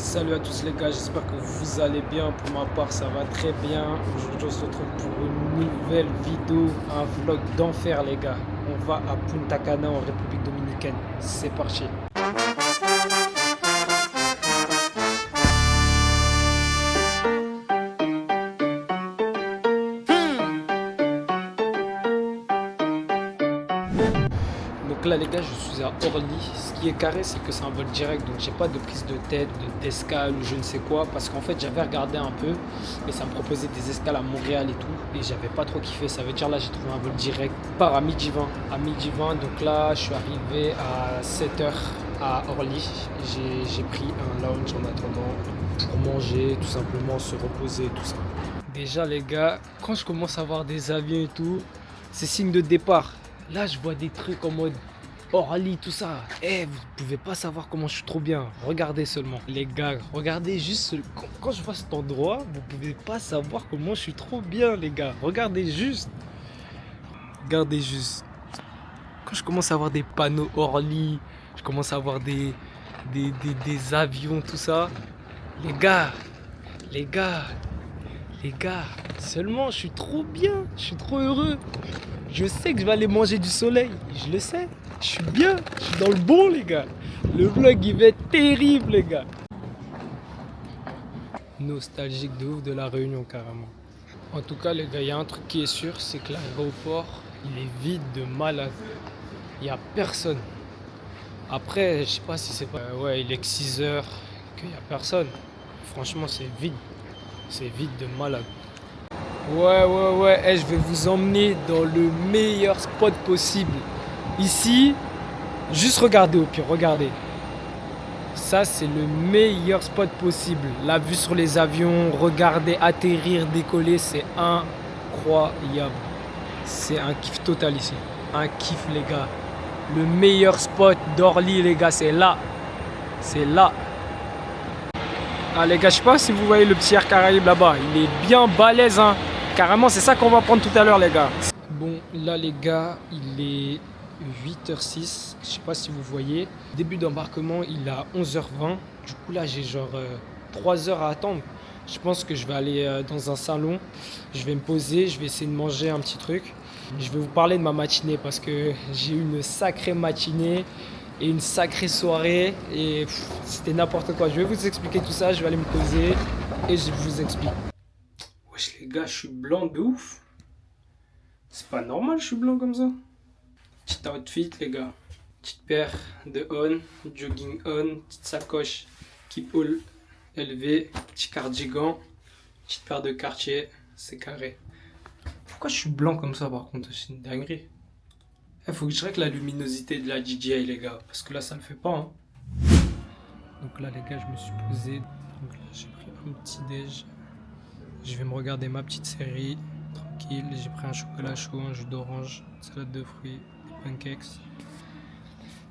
Salut à tous les gars, j'espère que vous allez bien. Pour ma part, ça va très bien. Aujourd'hui, on se retrouve pour une nouvelle vidéo, un vlog d'enfer les gars. On va à Punta Cana en République Dominicaine. C'est parti. Donc là les gars, je suis à Orly. Ce qui est carré, c'est que c'est un vol direct, donc j'ai pas de prise de tête, d'escale ou je ne sais quoi, parce qu'en fait j'avais regardé un peu et ça me proposait des escales à Montréal et tout, et j'avais pas trop kiffé. Ça veut dire là j'ai trouvé un vol direct, part à midi 20. À midi 20, donc là je suis arrivé à 7h à Orly. J'ai pris un lounge en attendant pour manger, tout simplement se reposer, tout ça. Déjà les gars, quand je commence à voir des avions et tout, c'est signe de départ. Là, je vois des trucs en mode Orly, tout ça. Vous pouvez pas savoir comment je suis trop bien. Regardez seulement. Les gars, regardez juste. Quand je vois cet endroit, vous pouvez pas savoir comment je suis trop bien, les gars. Regardez juste. Regardez juste. Quand je commence à voir des panneaux Orly, je commence à voir des avions, tout ça. Les gars, les gars, les gars, seulement je suis trop bien. Je suis trop heureux. Je sais que je vais aller manger du soleil, je le sais, je suis bien, je suis dans le bon les gars. Le vlog il va être terrible les gars. Nostalgique de ouf de la Réunion carrément. En tout cas les gars, il y a un truc qui est sûr, c'est que l'aéroport il est vide de malade. Il n'y a personne. Après, je sais pas si c'est pas... ouais, il est que 6h, qu'il n'y a personne. Franchement c'est vide. C'est vide de malade. Ouais, je vais vous emmener dans le meilleur spot possible. Ici, juste regardez au pire, regardez. Ça, c'est le meilleur spot possible. La vue sur les avions, regarder atterrir, décoller, c'est incroyable. C'est un kiff total ici. Un kiff, les gars. Le meilleur spot d'Orly, les gars, c'est là. C'est là. Ah, les gars, je sais pas si vous voyez le petit Air Caraïbes là-bas. Il est bien balèze, hein. Carrément, c'est ça qu'on va prendre tout à l'heure, les gars. Bon, là, les gars, il est 8h06. Je sais pas si vous voyez. Début d'embarquement, il est à 11h20. Du coup, là, j'ai genre 3 heures à attendre. Je pense que je vais aller dans un salon. Je vais me poser. Je vais essayer de manger un petit truc. Je vais vous parler de ma matinée parce que j'ai eu une sacrée matinée et une sacrée soirée. Et c'était n'importe quoi. Je vais vous expliquer tout ça. Je vais aller me poser et je vous explique. Wesh les gars, je suis blanc de ouf. C'est pas normal, je suis blanc comme ça. Petit outfit les gars. Petite paire de on, jogging on, petite sacoche keep all élevé, petit cardigan, petite paire de Cartier, c'est carré. Pourquoi je suis blanc comme ça par contre? C'est une dinguerie. Faut que je règle la luminosité de la DJI les gars, parce que là ça le fait pas. Hein. Donc là les gars, je me suis posé. Donc là j'ai pris un petit déj. Je vais me regarder ma petite série, tranquille. J'ai pris un chocolat chaud, un jus d'orange, une salade de fruits, des pancakes.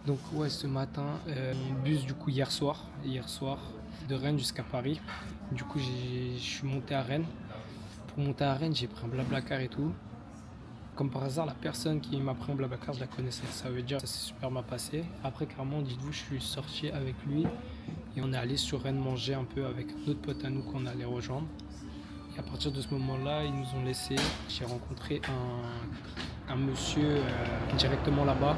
Donc ouais, ce matin, mon bus du coup hier soir, de Rennes jusqu'à Paris. Du coup, je suis monté à Rennes. Pour monter à Rennes, j'ai pris un Blablacar et tout. Comme par hasard, la personne qui m'a pris un Blablacar, je la connaissais. Ça veut dire que ça s'est super mal passé. Après, clairement, dites-vous, je suis sorti avec lui et on est allé sur Rennes manger un peu avec d'autres potes à nous qu'on allait rejoindre. Et à partir de ce moment-là, ils nous ont laissés. J'ai rencontré un monsieur directement là-bas.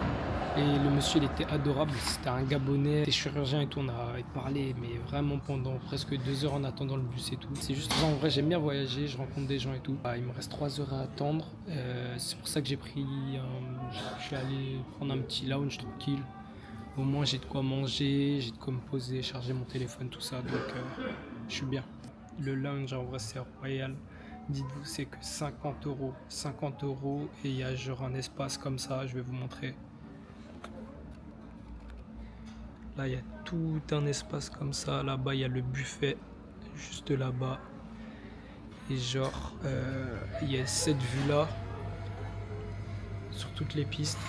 Et le monsieur, il était adorable. C'était un Gabonais, il était chirurgien et tout. On a parlé, mais vraiment pendant presque 2 heures en attendant le bus et tout. C'est juste, en vrai, j'aime bien voyager, je rencontre des gens et tout. Il me reste 3 heures à attendre. C'est pour ça que j'ai pris. Je suis allé prendre un petit lounge tranquille. Au moins, j'ai de quoi manger, j'ai de quoi me poser, charger mon téléphone, tout ça. Donc, je suis bien. Le lounge, en vrai, c'est royal. Dites-vous, c'est que 50 euros. 50 euros et il y a genre un espace comme ça, je vais vous montrer. Là, il y a tout un espace comme ça. Là-bas, il y a le buffet juste là-bas. Et genre, il y a cette vue-là sur toutes les pistes.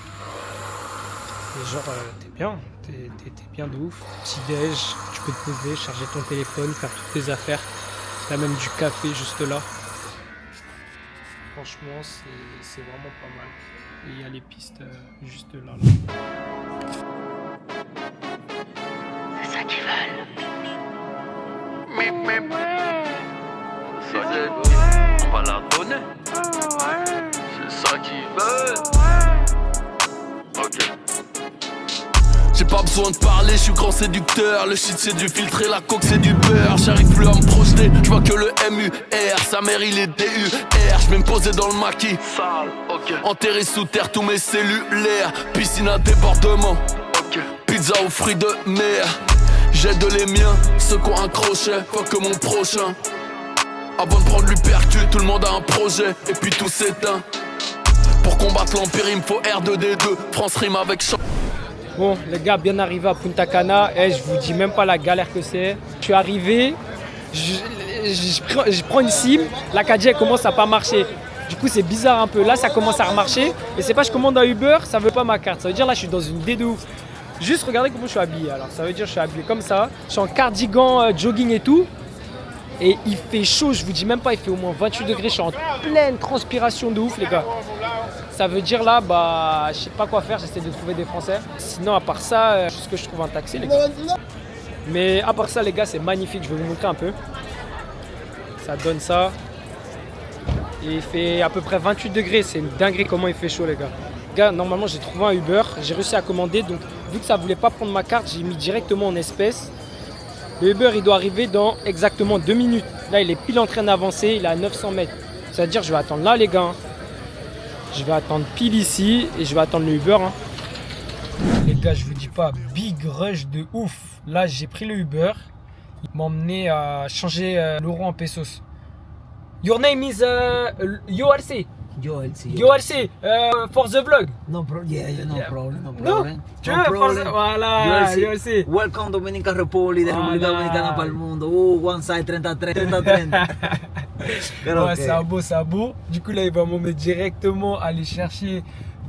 Et genre, t'es bien, t'es bien de ouf. Petit déj, tu peux te poser, charger ton téléphone, faire toutes tes affaires. T'as même du café juste là. Franchement, c'est vraiment pas mal. Et il y a les pistes juste là. Là. 5 qui veulent. On va la donner. C'est ça qu'ils veulent. Ok. J'ai pas besoin de parler, je suis grand séducteur. Le shit c'est du filtre et la coke c'est du beurre. J'arrive plus à me projeter, je vois que le MUR. Sa mère il est DUR, je vais me poser dans le maquis. Sale, ok. Enterré sous terre tous mes cellulaires. Piscine à débordement, ok. Pizza aux fruits de mer. J'aide les miens, ceux qui ont un crochet, pas que mon prochain. Avant de prendre l'hypercute, tout le monde a un projet. Et puis tout s'éteint. Pour combattre l'empire il me faut R2D2. France rime avec chant. Bon, les gars, bien arrivé à Punta Cana. Je vous dis même pas la galère que c'est. Je suis arrivé, je prends une SIM, la 4G elle commence à pas marcher. Du coup, c'est bizarre un peu. Là, ça commence à remarcher. Et c'est pas je commande un Uber, ça veut pas ma carte. Ça veut dire là, je suis dans une D de ouf. Juste regardez comment je suis habillé. Alors, ça veut dire je suis habillé comme ça. Je suis en cardigan, jogging et tout. Et il fait chaud, je vous dis même pas, il fait au moins 28 degrés. Je suis en pleine transpiration de ouf, les gars. Ça veut dire là, bah, je sais pas quoi faire, j'essaie de trouver des Français. Sinon, à part ça, juste que je trouve un taxi, les gars. Mais à part ça, les gars, c'est magnifique. Je vais vous montrer un peu. Ça donne ça. Et il fait à peu près 28 degrés. C'est une dinguerie comment il fait chaud, les gars. Les gars, normalement, j'ai trouvé un Uber. J'ai réussi à commander. Donc, vu que ça voulait pas prendre ma carte, j'ai mis directement en espèces. Le Uber, il doit arriver dans exactement 2 minutes. Là, il est pile en train d'avancer. Il est à 900 mètres. Ça veut dire que je vais attendre là, les gars. Je vais attendre pile ici et je vais attendre le Uber. Les gars, je vous dis pas, big rush de ouf. Là, j'ai pris le Uber. Il m'a emmené à changer l'euro en pesos. Your name is URC. URC. For the vlog. No problem. Yeah, no problem. No No? problem. Tu No veux, problem. voilà, URC. URC. Welcome Dominica Republic, de República Voilà. Dominicana para el mundo. One side 33, 30. Pero Ouais, que- c'est un beau. Du coup, là, il va m'emmener directement aller chercher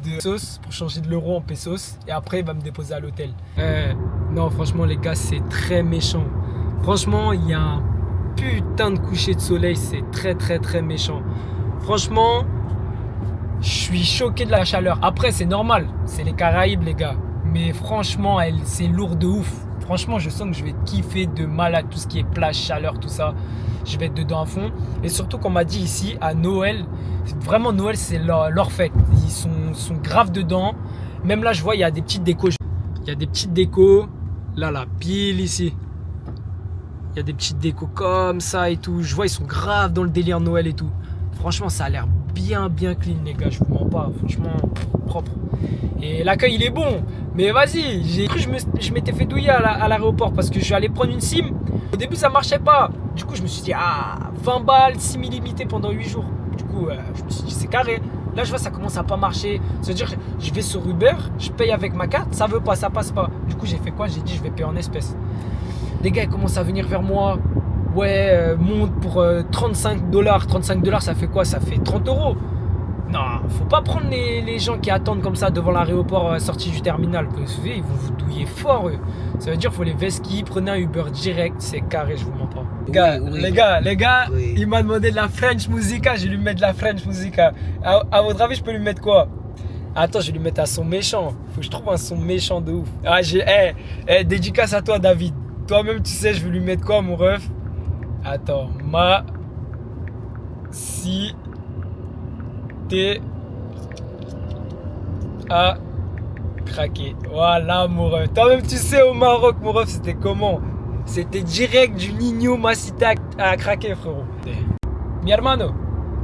de sauce pour changer de l'euro en pesos. Et après, il va me déposer à l'hôtel. Non, franchement, les gars, c'est très méchant. Franchement, il y a un putain de coucher de soleil. C'est très, très, très méchant. Franchement, je suis choqué de la chaleur. Après, c'est normal. C'est les Caraïbes, les gars. Mais franchement, c'est lourd de ouf. Franchement, je sens que je vais kiffer de malade tout ce qui est plage, chaleur, tout ça. Je vais être dedans à fond. Et surtout qu'on m'a dit ici, à Noël, vraiment Noël, c'est leur fête. Ils sont grave dedans. Même là, je vois, il y a des petites décos. Il y a des petites décos. Là, pile ici. Il y a des petites décos comme ça et tout. Je vois, ils sont grave dans le délire Noël et tout. Franchement, ça a l'air bien clean, les gars. Je vous mens pas. Franchement, propre. Et l'accueil, il est bon. Mais vas-y, j'ai cru que je m'étais fait douiller à l'aéroport parce que je suis allé prendre une SIM. Au début, ça marchait pas. Du coup, je me suis dit, 20 balles, SIM illimité pendant 8 jours. Du coup, je me suis dit, c'est carré. Là, je vois, ça commence à pas marcher. C'est-à-dire, je vais sur Uber, je paye avec ma carte, ça veut pas, ça passe pas. Du coup, j'ai fait quoi? J'ai dit, je vais payer en espèces. Les gars, ils commencent à venir vers moi. Ouais, monte pour $35. $35, ça fait quoi? Ça fait 30 euros. Non, faut pas prendre les gens qui attendent comme ça devant l'aéroport sortie du terminal. Vous savez, ils vont vous douiller fort, eux. Ça veut dire qu'il faut les vesquis, prenez un Uber direct, c'est carré, je vous mens pas. Les gars, Oui. il m'a demandé de la French Musica, je vais lui mettre de la French Musica. À votre avis, je peux lui mettre quoi? Attends, je vais lui mettre un son méchant. Faut que je trouve un son méchant de ouf. Dédicace à toi, David. Toi-même, tu sais, je vais lui mettre quoi, mon ref? Attends, si t'es à craquer. Voilà, mon ref. Toi-même, tu sais, au Maroc, mon ref, c'était comment? C'était direct du Niño Macita à craquer, frérot. Mi hermano,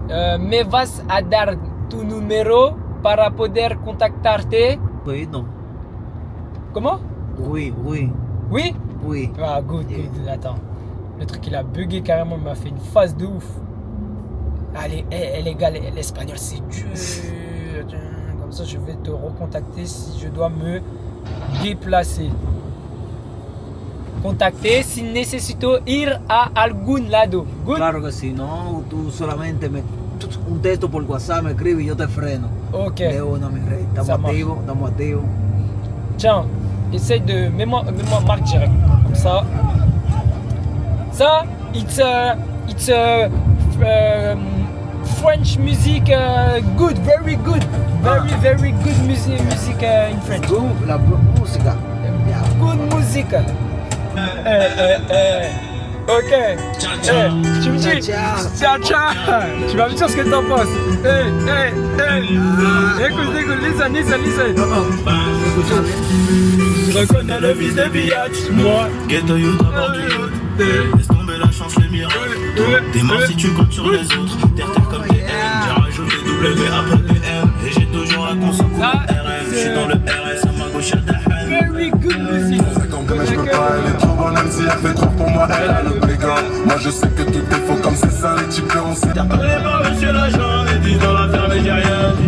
me vas a dar tu número para poder contactarte? Oui, non. Comment? Oui. Oui? Oui. Ah, good. Attends. Le truc, il a bugué carrément, il m'a fait une phase de ouf. Allez, les gars, l'espagnol, c'est dur. Comme ça, je vais te recontacter si je dois me déplacer. Contacter si necesito ir a algún lado. Good? Claro que sí, no, tú solamente un texto por WhatsApp me escribes y yo te freno. Ok. De una, mi rey. Ça Estamos marche. activos. Tiens, essaye de... Mets-moi marque direct. Comme ça. Ça, it's French music, good, very good. Very good music in French. Tú, la música. Good music. Ok. Tu me dis, ciao, ciao. Tu vas me dire ce que t'en penses. Écoute, listen. Je reconnais le fils de Biatch, moi. Ghetto youth à bord du yacht. Laisse tomber la chance, les miracles. T'es mort si tu comptes sur les autres. Terre comme TM. J'ai rajouté W après PM. Et j'ai toujours la console pour RM. J'suis dans le RS à ma gauche, y'a Dahan. Very good music. Mais je peux pas, elle est trop bonne, même si elle fait trop pour moi, elle a le méga. Moi je sais que tout est faux comme c'est ça, les types on sait. T'as pas les mains, monsieur l'agent, et dis dans la ferme et j'ai rien dit.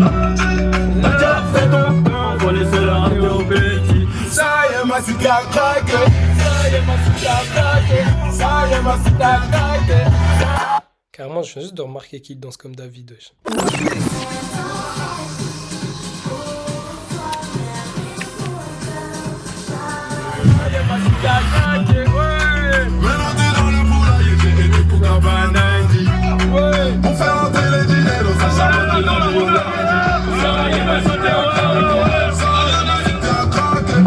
T'as déjà fait ton camp, faut laisser le rap au petit. Ça y est, ma cité a craqué. Ça y est, ma cité a craqué. Ça y est, ma cité a craqué. Carrément, je viens juste de remarquer qu'il danse comme David. Wesh. Maintenant t'es dans le poulailler, j'ai aidé pour Gabanandi. On fait rentrer les dîners, l'eau, ça charbonne dans le poulailler. Ça y est, ma cité a craqué.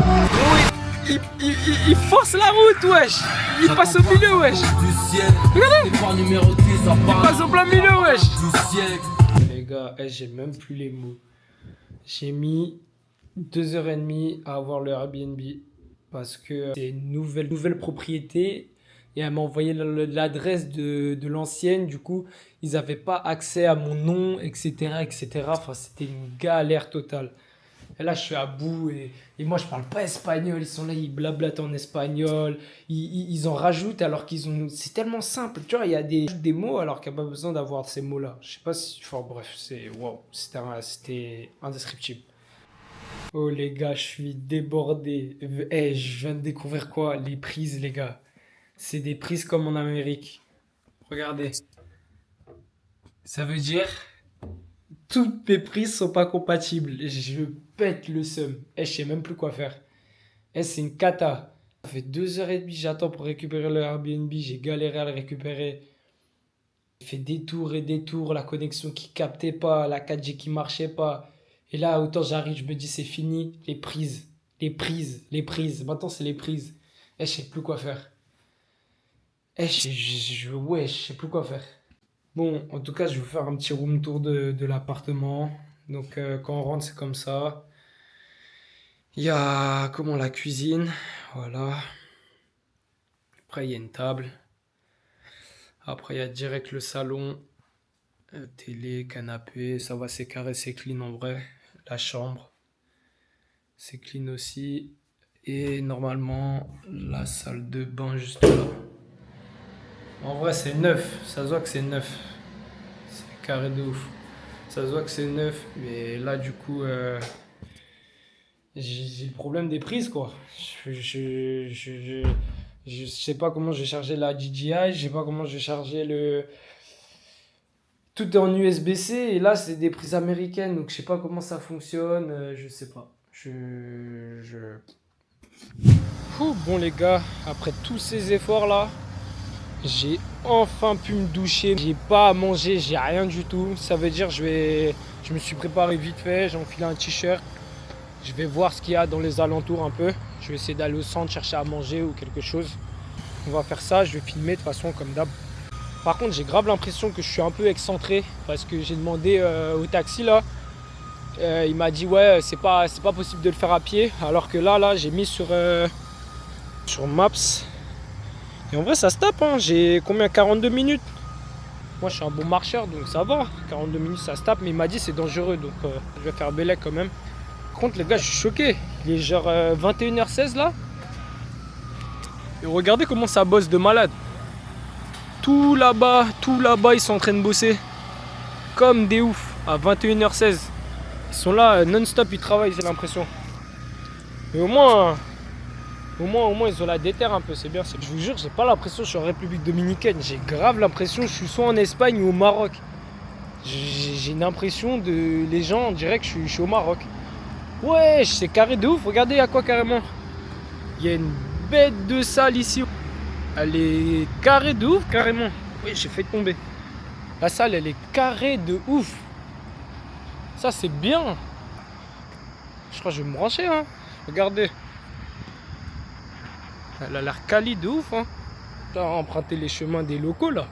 Il force la route, wesh. Il passe au milieu, wesh. Regardez. Il passe au plein milieu, wesh. Les gars, j'ai même plus les mots. J'ai mis 2h30 à avoir le Airbnb parce que c'est une nouvelle propriété et elle m'a envoyé l'adresse de l'ancienne. Du coup, ils n'avaient pas accès à mon nom, etc. Enfin, c'était une galère totale. Et là, je suis à bout et moi, je parle pas espagnol. Ils sont là, ils blablatent en espagnol. Ils en rajoutent alors qu'ils ont... C'est tellement simple. Tu vois, il y a des mots alors qu'il n'y a pas besoin d'avoir ces mots-là. Je sais pas si... Enfin, bref, c'est... Wow, c'était indescriptible. Oh, les gars, je suis débordé. Je viens de découvrir quoi? Les prises, les gars. C'est des prises comme en Amérique. Regardez. Ça veut dire... Toutes mes prises sont pas compatibles. Je pète le seum. Je sais même plus quoi faire. C'est une cata. Ça fait 2h30 j'attends pour récupérer le Airbnb. J'ai galéré à le récupérer. J'ai fait des tours. La connexion qui captait pas. La 4G qui marchait pas. Et là, autant j'arrive, je me dis c'est fini. Les prises. Maintenant, c'est les prises. Je sais plus quoi faire. Je sais plus quoi faire. Bon, en tout cas, je vais vous faire un petit room tour de l'appartement. Donc, quand on rentre, c'est comme ça. Il y a, la cuisine. Voilà. Après, il y a une table. Après, il y a direct le salon. Télé, canapé. Ça va, c'est carré, c'est clean en vrai. La chambre. C'est clean aussi. Et normalement, la salle de bain juste là. En vrai, c'est neuf. Ça se voit que c'est neuf. C'est carré de ouf. Ça se voit que c'est neuf. Mais là, du coup, j'ai le problème des prises, quoi. Je sais pas comment je vais charger la DJI. Je sais pas comment je vais charger le... Tout est en USB-C. Et là, c'est des prises américaines. Donc, je sais pas comment ça fonctionne. Je sais pas. Bon, les gars, après tous ces efforts-là, j'ai enfin pu me doucher. J'ai pas à manger, j'ai rien du tout. Ça veut dire je me suis préparé vite fait, j'ai enfilé un t-shirt. Je vais voir ce qu'il y a dans les alentours un peu. Je vais essayer d'aller au centre chercher à manger ou quelque chose. On va faire ça, je vais filmer de toute façon comme d'hab. Par contre, j'ai grave l'impression que je suis un peu excentré parce que j'ai demandé au taxi là. Il m'a dit ouais, c'est pas possible de le faire à pied. Alors que là j'ai mis sur Maps. Et en vrai, ça se tape, hein. J'ai combien? 42 minutes. Moi, je suis un bon marcheur, donc ça va. 42 minutes, ça se tape. Mais il m'a dit c'est dangereux, donc je vais faire Bélec quand même. Par contre, les gars, je suis choqué. Il est genre 21h16 là. Et regardez comment ça bosse de malade. Tout là-bas, ils sont en train de bosser. Comme des oufs, à 21h16. Ils sont là non-stop, ils travaillent, j'ai l'impression. Mais au moins, ils ont la déterre un peu, c'est bien. Je vous jure, j'ai pas l'impression que je suis en République Dominicaine. J'ai grave l'impression que je suis soit en Espagne ou au Maroc. J'ai une impression de... Les gens, on dirait que je suis au Maroc. Ouais, c'est carré de ouf. Regardez à quoi carrément. Il y a une bête de salle ici. Elle est carrée de ouf carrément. Oui, j'ai fait tomber. La salle, elle est carrée de ouf. Ça, c'est bien. Je crois que je vais me brancher, hein. Regardez. Elle a l'air quali de ouf, hein. T'as emprunté les chemins des locaux là.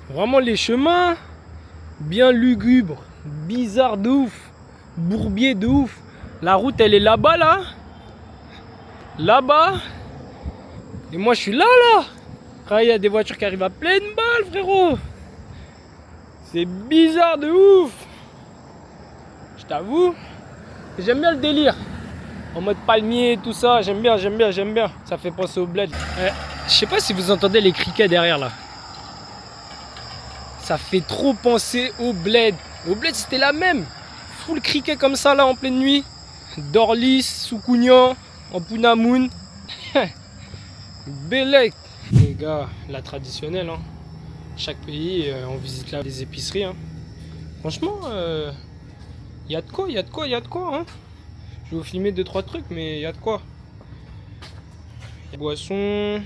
Vraiment les chemins bien lugubres, bizarres de ouf, bourbiers de ouf. La route elle est là-bas là. Là-bas. Et moi je suis là. Ah, il y a des voitures qui arrivent à pleine balle frérot. C'est bizarre de ouf. Je t'avoue. J'aime bien le délire. En mode palmier, tout ça. J'aime bien. Ça fait penser au bled. Je sais pas si vous entendez les criquets derrière là. Ça fait trop penser au bled. Au bled c'était la même. Full criquet comme ça là en pleine nuit. Dorlis, Soukounian, en Pounamoun. Bélec. Les gars, la traditionnelle. Hein. Chaque pays, on visite là les épiceries. Hein. Franchement, y a de quoi. Hein. Je vais vous filmer 2-3 trucs, mais y a de quoi. Boisson.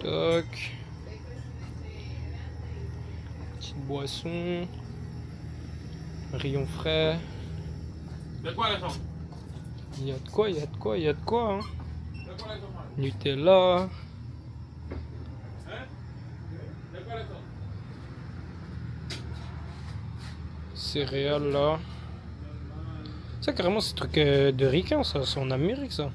Toc. Petite boisson. Rayon frais. De quoi la chambre? Y a de quoi. Hein. Nutella. Céréales là. Ça carrément c'est truc de ricain ça, c'est en Amérique ça.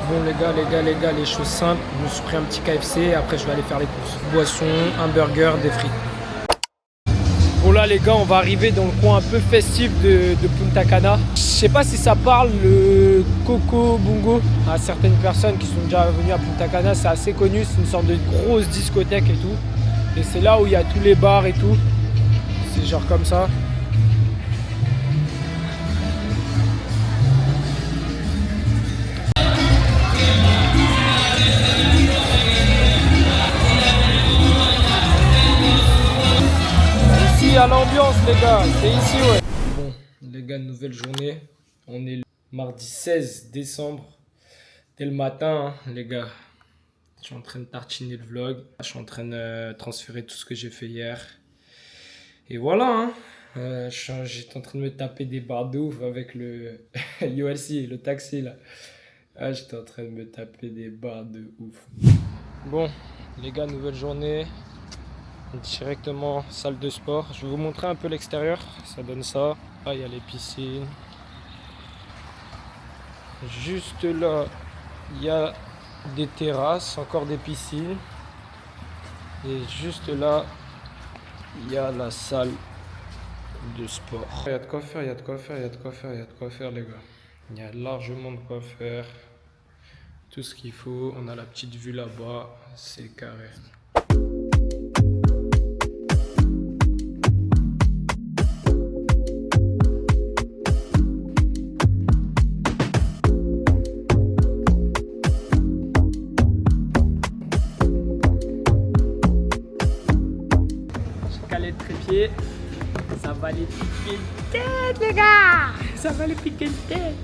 Bon les gars, les choses simples. Je me suis pris un petit KFC, après je vais aller faire les courses. Boisson, un burger, des frites. Bon là les gars, on va arriver dans le coin un peu festif de Punta Cana. Je sais pas si ça parle le Coco Bungo à certaines personnes qui sont déjà venues à Punta Cana, c'est assez connu, c'est une sorte de grosse discothèque et tout. Et c'est là où il y a tous les bars et tout. C'est genre comme ça. Ici à l'ambiance les gars, c'est ici ouais. Bon les gars, nouvelle journée. On est le mardi 16 décembre. Dès le matin hein, les gars. Je suis en train de tartiner le vlog. Je suis en train de transférer tout ce que j'ai fait hier. Et voilà. Hein. J'étais en train de me taper des barres de ouf avec le ULC, le taxi là. Ah, j'étais en train de me taper des barres de ouf. Bon, les gars, nouvelle journée. Directement salle de sport. Je vais vous montrer un peu l'extérieur. Ça donne ça. Ah, il y a les piscines. Juste là, il y a des terrasses, encore des piscines. Et juste là, il y a la salle de sport. Il y a de quoi faire les gars. Il y a largement de quoi faire. Tout ce qu'il faut. On a la petite vue là-bas. C'est carré. Trépied, ça va les piquer une tête les gars, ça va les piquer une tête.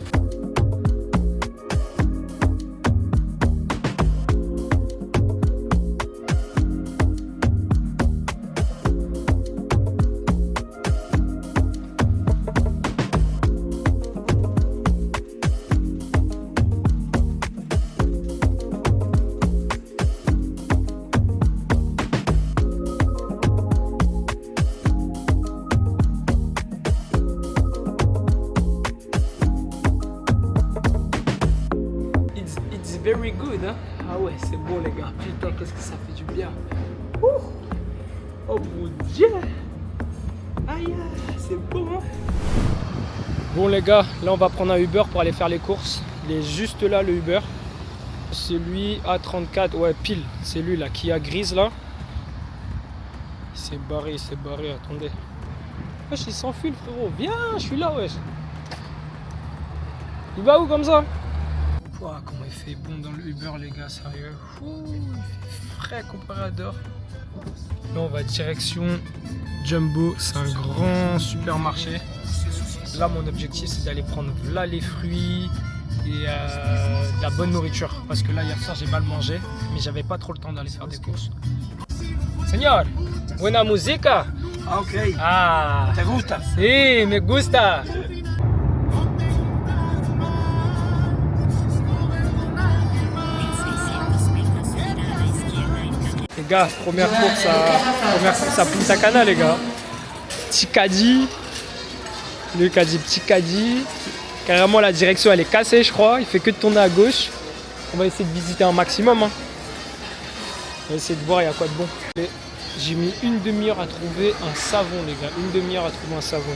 Very good, hein? Ah ouais, c'est bon les gars. Putain, qu'est-ce que ça fait du bien. Ouh. Oh mon Dieu. Aïe, c'est bon, hein? Bon les gars, là on va prendre un Uber pour aller faire les courses. Il est juste là le Uber. C'est lui A34, ouais pile. C'est lui là, qui a grise là. Il s'est barré, attendez. Wesh, il s'enfuit le frérot. Viens, je suis là, wesh. Il va où comme ça? Wow, comment il fait bon dans le Uber les gars, sérieux. Ouh, il fait frais comparé à dehors. Là on va direction Jumbo, c'est un grand supermarché. Là mon objectif c'est d'aller prendre là les fruits et de la bonne nourriture. Parce que là hier soir j'ai mal mangé, mais j'avais pas trop le temps d'aller faire des courses. Señor, buena música. Ok. Ah, ¿Te gusta? sí, me gusta. gars, première course à Punta Cana, les gars. Petit caddie. Le caddie, petit caddie. Carrément, la direction, elle est cassée, je crois. Il fait que de tourner à gauche. On va essayer de visiter un maximum. Hein. On va essayer de voir, il y a quoi de bon. J'ai mis une demi-heure à trouver un savon, les gars. Une demi-heure à trouver un savon.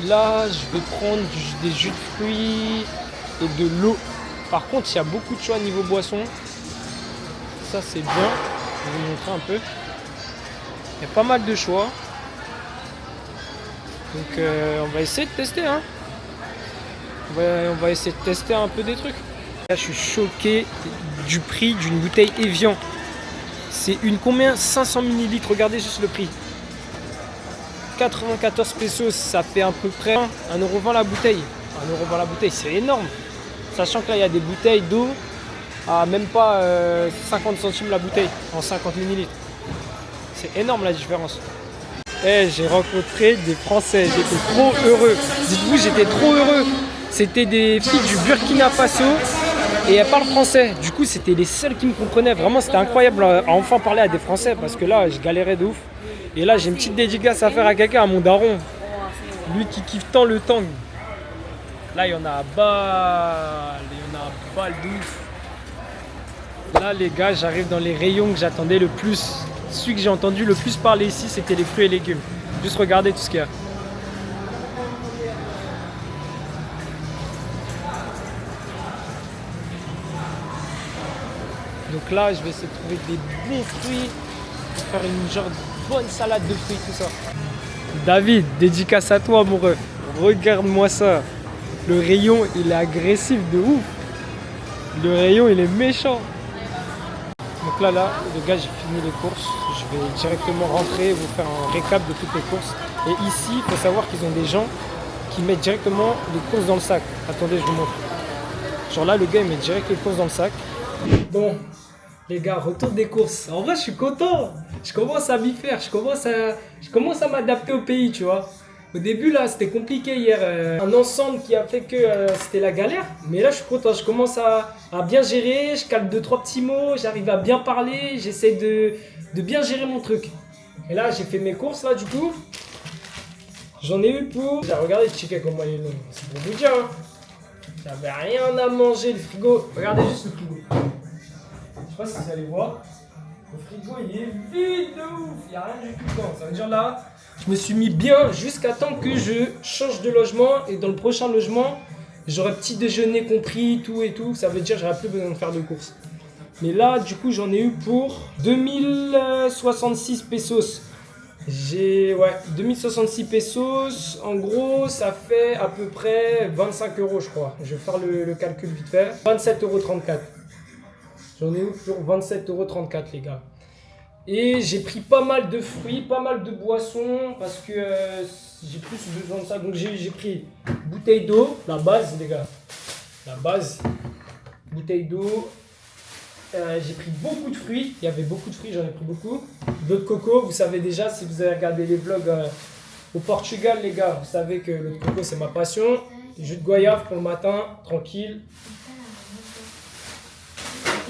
Là, je vais prendre des jus de fruits et de l'eau. Par contre, il y a beaucoup de choix niveau boisson. Ça, c'est bien. Je vais vous montrer un peu. Il y a pas mal de choix. Donc, on va essayer de tester. Hein. On va essayer de tester un peu des trucs. Là, je suis choqué du prix d'une bouteille Evian. C'est une combien? 500 ml. Regardez juste le prix. 94 pesos, ça fait à peu près 1,20€ la bouteille. 1,20€ la bouteille, c'est énorme. Sachant que là, il y a des bouteilles d'eau à même pas 50 centimes la bouteille, en 50 ml. C'est énorme la différence. J'ai rencontré des Français, j'étais trop heureux. Dites-vous, j'étais trop heureux. C'était des filles du Burkina Faso et elles parlent français. Du coup, c'était les seules qui me comprenaient. Vraiment, c'était incroyable à enfin parler à des Français parce que là, je galérais de ouf. Et là, j'ai une petite dédicace à faire à quelqu'un, à mon daron. Lui qui kiffe tant le tang. Là, il y en a à balle. Il y en a à balle de ouf. Là, les gars, j'arrive dans les rayons que j'attendais le plus. Celui que j'ai entendu le plus parler ici, c'était les fruits et légumes. Juste regardez tout ce qu'il y a. Donc là, je vais essayer de trouver des bons fruits pour faire une genre de bonne salade de fruits, tout ça. David, dédicace à toi, mon ref. Regarde-moi ça. Le rayon, il est agressif de ouf. Le rayon, il est méchant. Donc là, les gars, j'ai fini les courses. Je vais directement rentrer et vous faire un récap de toutes les courses. Et ici, il faut savoir qu'ils ont des gens qui mettent directement les courses dans le sac. Attendez, je vous montre. Genre là, le gars, il met direct les courses dans le sac. Bon, les gars, retour des courses. En vrai, je suis content. Je commence à m'y faire. Je commence à m'adapter au pays, tu vois. Au début, là, c'était compliqué hier. Un ensemble qui a fait que c'était la galère. Mais là, je suis content. Je commence à bien gérer. Je calme 2-3 petits mots. J'arrive à bien parler. J'essaie de bien gérer mon truc. Et là, j'ai fait mes courses, là, du coup. J'en ai eu pour... Regardez le chicken, comment il est long. C'est pour vous dire, hein. J'avais rien à manger, le frigo. Regardez juste le frigo. Je sais pas si vous allez voir. Le frigo, il est vide de ouf. Il n'y a rien du tout dedans. Ça veut dire là... Je me suis mis bien jusqu'à temps que je change de logement et dans le prochain logement, j'aurai petit déjeuner compris, tout et tout. Ça veut dire que j'aurai plus besoin de faire de courses. Mais là, du coup, j'en ai eu pour 2066 pesos. 2066 pesos. En gros, ça fait à peu près 25 €, je crois. Je vais faire le calcul vite fait. 27,34 €. J'en ai eu pour 27,34 €, les gars. Et j'ai pris pas mal de fruits, pas mal de boissons parce que j'ai plus besoin de ça. Donc j'ai pris bouteille d'eau, la base les gars. La base, bouteille d'eau. J'ai pris beaucoup de fruits. Il y avait beaucoup de fruits, j'en ai pris beaucoup. D'eau de coco, vous savez déjà si vous avez regardé les vlogs au Portugal les gars. Vous savez que l'eau de coco c'est ma passion. Jus de goyave pour le matin, tranquille.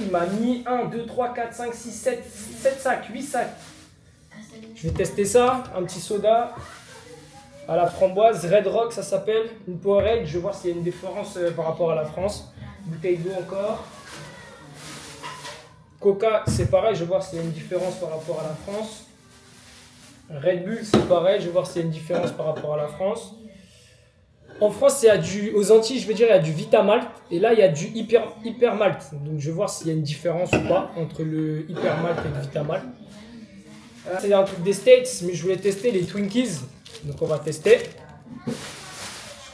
Il m'a mis 1, 2, 3, 4, 5, 6, 7 sacs, 8 sacs. Je vais tester ça, un petit soda à la framboise, Red Rock ça s'appelle, une Powerade, je vais voir s'il y a une différence par rapport à la France. Bouteille d'eau encore. Coca c'est pareil, je vais voir s'il y a une différence par rapport à la France. Red Bull c'est pareil, je vais voir s'il y a une différence par rapport à la France. En France, aux Antilles, je veux dire, il y a du Vitamalt et là, il y a du Hypermalt. Donc, je vais voir s'il y a une différence ou pas entre le Hypermalt et le Vitamalt. C'est un truc des States, mais je voulais tester les Twinkies. Donc, on va tester. Parce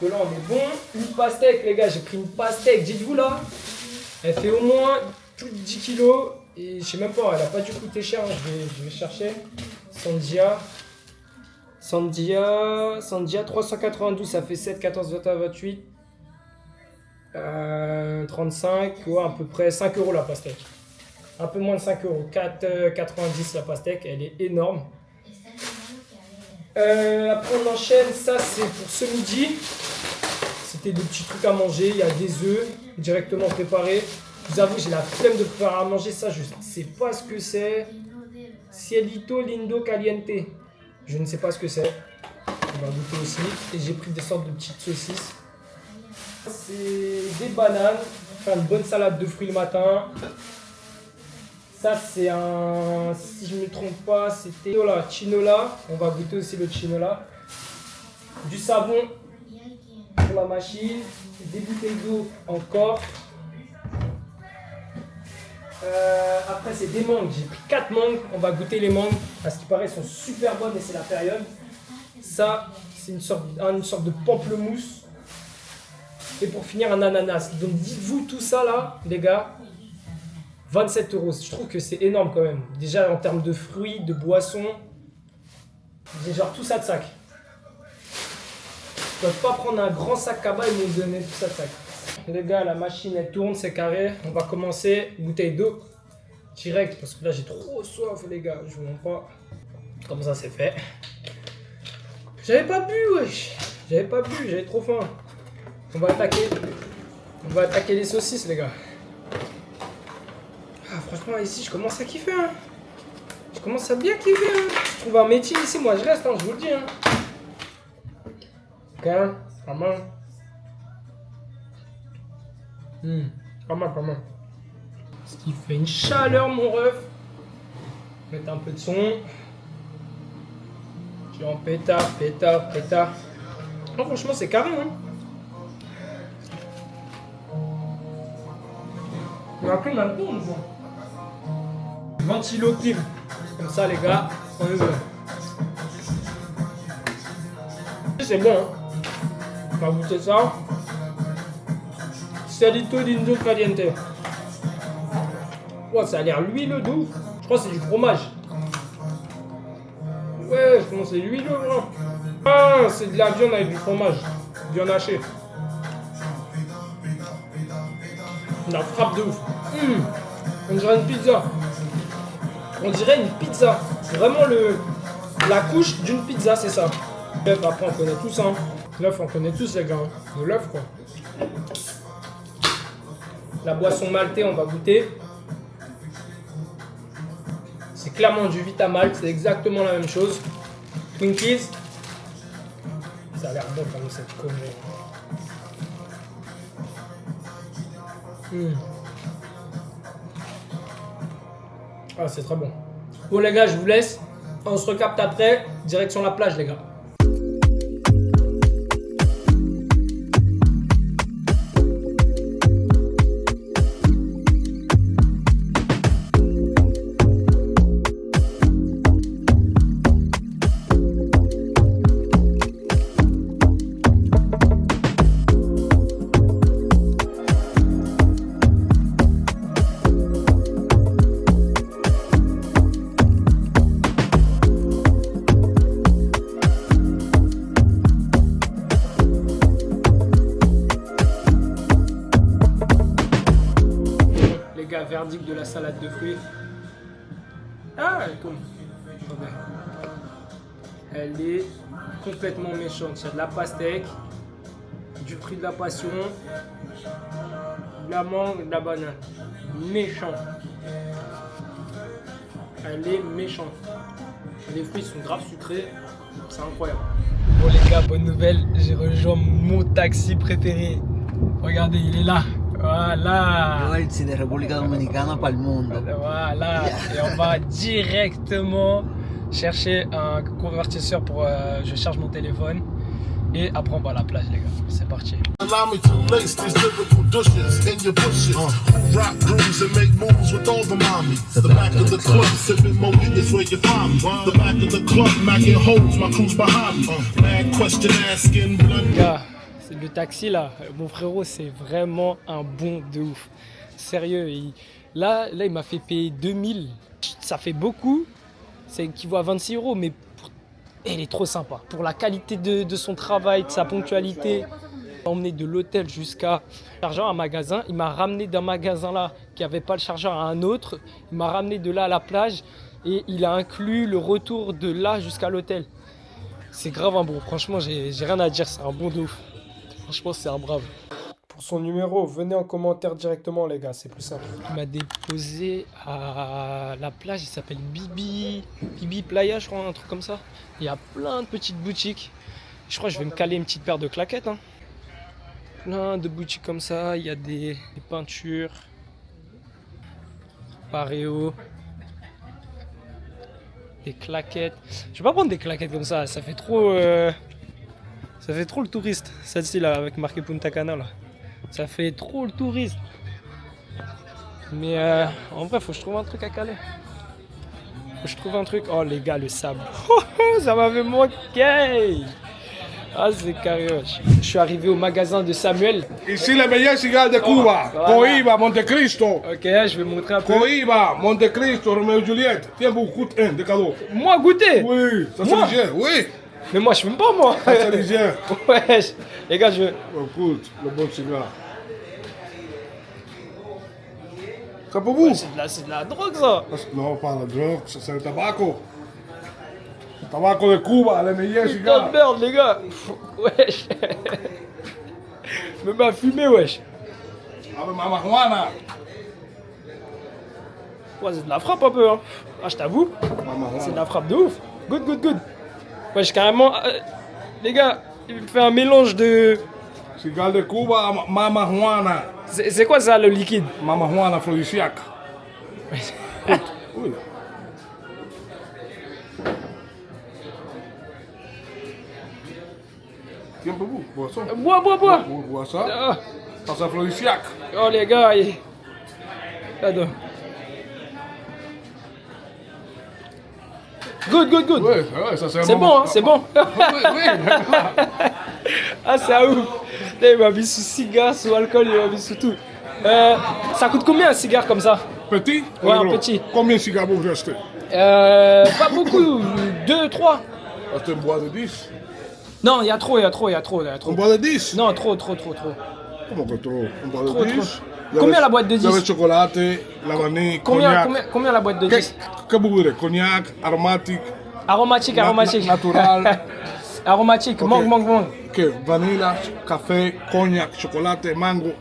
que là, on est bon. Une pastèque, les gars, j'ai pris une pastèque. Dites-vous là, elle fait au moins plus de 10 kilos. Et je sais même pas, elle n'a pas dû coûter cher. Hein. Je vais chercher. Sandia 392, ça fait 7, 14, 21, 28, 35, ouais, à peu près 5 € la pastèque. Un peu moins de 5 €, 4,90 la pastèque, elle est énorme. Après on enchaîne, ça c'est pour ce midi. C'était des petits trucs à manger, il y a des œufs directement préparés. Je vous avoue, j'ai la flemme de préparer à manger ça, je sais pas ce que c'est. Cielito Lindo Caliente. Je ne sais pas ce que c'est. On va goûter aussi. Et j'ai pris des sortes de petites saucisses. C'est des bananes. Faire une bonne salade de fruits le matin. Ça c'est un, si je ne me trompe pas, c'était chinola. On va goûter aussi le chinola. Du savon pour la machine. Des bouteilles d'eau encore. Après c'est des mangues, j'ai pris 4 mangues, on va goûter les mangues, à ce qui paraît elles sont super bonnes et c'est la période. Ça c'est une sorte de pamplemousse. Et pour finir un ananas. Donc dites-vous tout ça là les gars, 27 €, je trouve que c'est énorme quand même. Déjà en termes de fruits, de boissons, j'ai genre tout ça de sac. Je ne peux pas prendre un grand sac cabas et me donner tout ça de sac. Les gars, la machine elle tourne, c'est carré. On va commencer, bouteille d'eau direct parce que là j'ai trop soif les gars, je vous montre pas. Comme ça c'est fait. J'avais pas bu wesh. J'avais trop faim. On va attaquer les saucisses les gars. Ah franchement ici je commence à kiffer hein. Je commence à bien kiffer hein. Je trouve un métier ici, moi je reste hein, je vous le dis hein. Ok, pas mal. Pas mal. Ce qui fait une chaleur mon ref. Mettre un peu de son. Je suis en pétard. Non franchement c'est carré hein. On a pris même tourne ça. Ventilotive. Comme ça les gars, on est bon. C'est bon hein. On va goûter ça. Cielito Lindo Caliente. Oh, ça a l'air huileux de ouf. Je crois que c'est du fromage. Ouais, je pense que c'est huileux. Hein. Ah, c'est de la viande avec du fromage. Viande hachée. La frappe de ouf. On dirait une pizza. C'est vraiment la couche d'une pizza, c'est ça. L'œuf, après on connaît tous. Hein. L'œuf, on connaît tous les gars. Hein. De l'œuf quoi. La boisson maltée, on va goûter. C'est clairement du Vitamalt, c'est exactement la même chose. Twinkies. Ça a l'air bon comme cette connerie. Ah, c'est très bon. Bon les gars, je vous laisse. On se recapte après. Direction la plage les gars. Verdict de la salade de fruits. Ah, elle est cool. Elle est complètement méchante. Il y a de la pastèque, du fruit de la passion, de la mangue, de la banane. Méchant. Elle est méchante. Les fruits sont grave sucrés. C'est incroyable. Bon les gars, bonne nouvelle. J'ai rejoint mon taxi préféré. Regardez, il est là. Voilà. Ragazzi de Repubblica Dominicana para el mundo. Voilà. Et on va directement chercher un convertisseur pour je charge mon téléphone. Et après on va à la plage les gars. C'est parti. Allow me to lace these lyrical douches in your bushes. Rock grooves and make moves with all the mommies. The back of the club, sipping mocha is where you find me. The back of the club, macking holes, my crew's behind me. Mad question asking, blunt. Gars, c'est le taxi là. Mon frérot, c'est vraiment un bon de ouf. Sérieux, là, il m'a fait payer 2000. Ça fait beaucoup. Ça équivaut à 26 €, mais il est trop sympa. Pour la qualité de son travail, de sa ponctualité. Il m'a emmené de l'hôtel jusqu'à chargeur, un magasin. Il m'a ramené d'un magasin là qui n'avait pas le chargeur à un autre. Il m'a ramené de là à la plage et il a inclus le retour de là jusqu'à l'hôtel. C'est grave un bon. Franchement, j'ai rien à dire. C'est un bon de ouf. Franchement, c'est un brave. pour son numéro, venez en commentaire directement, les gars, c'est plus simple. Il m'a déposé à la plage, il s'appelle Bibi Playa, je crois, un truc comme ça. Il y a plein de petites boutiques. Je crois que je vais me caler une petite paire de claquettes. Hein. Plein de boutiques comme ça, il y a des peintures. Pareo. Des claquettes. Je vais pas prendre des claquettes comme ça, ça fait trop le touriste. Celle-ci là, avec marqué Punta Cana là. Ça fait trop le touriste. Mais en vrai, faut que je trouve un truc à caler. Faut que je trouve un truc. Oh les gars, le sable. Ça m'avait manqué. Ah, c'est carré. Je suis arrivé au magasin de Samuel. Ici, les meilleurs cigares de Cuba. Voilà. Cohiba, Monte Cristo. Ok, je vais montrer un peu. Cohiba, Monte Cristo, Romeo et Juliette. Tiens, beaucoup de cadeaux. Moi, goûter. Oui, ça Moi? c'est léger, oui. Mais moi, je fume pas, moi. Ça c'est léger. Ouais, les gars, je veux. Écoute, le bon cigare. C'est pour vous? C'est de la drogue, ça. Non, pas la drogue, c'est le tabaco. Le tabaco de Cuba, les meilleurs Putain de cigares. merde, les gars. Wesh. Me m'a fumé, wesh. Avec ma marijuana. Ouais, c'est de la frappe un peu, hein. Ah, je t'avoue. Ma C'est de marijuana. la frappe de ouf. Good. Wesh, carrément. Les gars, il me fait un mélange de. Cigare de Cuba, ma marijuana. C'est quoi ça, le liquide? Ma marijuana aphrodisiaque. Oui. Tiens pour vous, boisson. Bois. Bois ça. Ah. Ça c'est aphrodisiaque. Oh, les gars. Attends. Good. Ouais, ça C'est bon, hein, c'est bon. Oui. Ah, c'est un ouf. Putain, il m'a mis sous cigare, sous alcool, il m'a mis sous tout. Ça coûte combien un cigare comme ça? Petit? Ouais, un Gros. petit. Combien de cigares vous achetez? Pas beaucoup. 2, 3. Achetez un bois de 10. Non, il y a trop. Un bois de 10? Non, trop. Comment que trop? Un bois de Trop, 10? Combien la boîte de 10? Le chocolat, la vanille, Combien cognac. la boîte de 10? Que vous voulez? Cognac, aromatique, Aromatique. natural. Aromatique, Ok. mangue. Que vanilla, café, cognac, chocolat, mango.